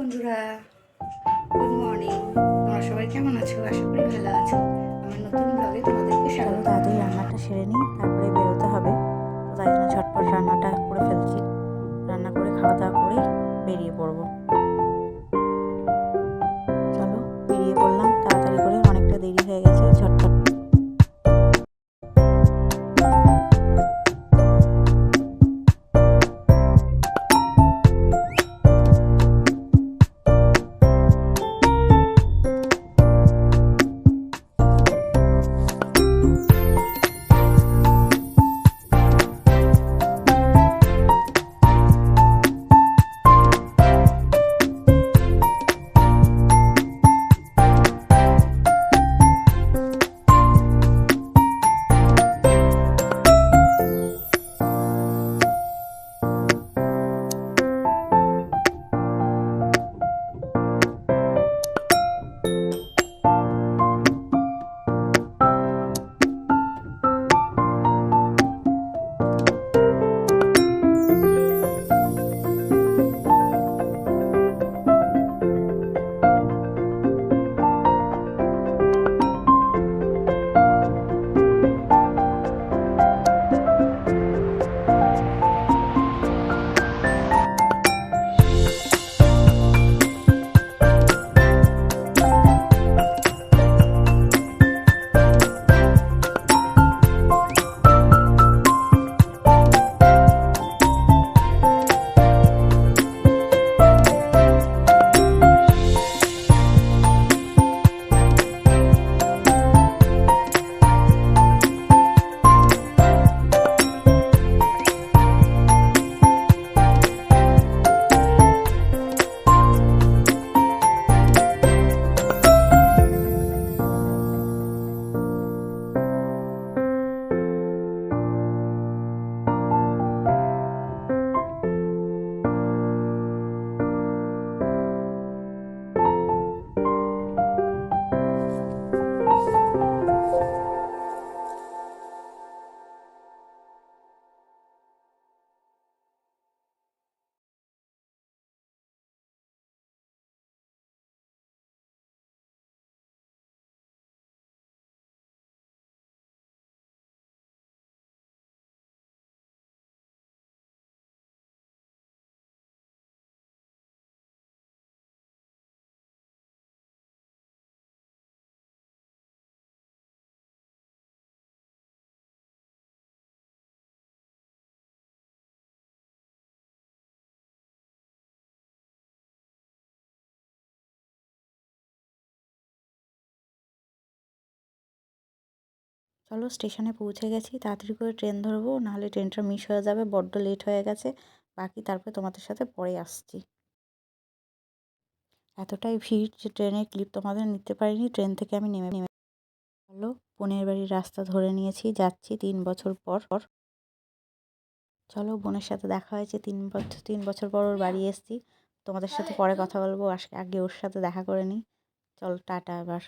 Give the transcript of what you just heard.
বন্ধুরা, good morning. তোমরা সবাই কেমন আছো? আশা করি ভালো আছো। আমার নতুন ব্লগে তোমাদেরকে চলো স্বাগত। তাড়াতাড়ি রান্নাটা সেরে নিই, তারপরে বেরোতে হবে। তো তাই জন্য ঝটপট রান্নাটা করে ফেলছি। রান্না করে খাওয়া দাওয়া করেই বেরিয়ে পড়বো। চলো বেরিয়ে পড়লাম তাড়াতাড়ি করে, অনেকটা দেরি হয়ে গেছে। ঝটপট চলো স্টেশনে পৌঁছে গেছি। তাড়াতাড়ি করে ট্রেন ধরবো, নাহলে ট্রেনটা মিস হয়ে যাবে। বড্ড লেট হয়ে গেছে। বাকি তারপরে তোমাদের সাথে পরে আসছি। এতটাই ভিড় যে ট্রেনের ক্লিপ তোমাদের নিতে পারিনি। ট্রেন থেকে আমি নেমে নেমে চলো বোনের বাড়ির রাস্তা ধরে নিয়েছি, যাচ্ছি 3 বছর পর। চলো বোনের সাথে দেখা হয়েছে 3 বছর পর ওর বাড়ি এসেছি। তোমাদের সাথে পরে কথা বলবো, আগে ওর সাথে দেখা করে নিই। চলো টাটা। এবার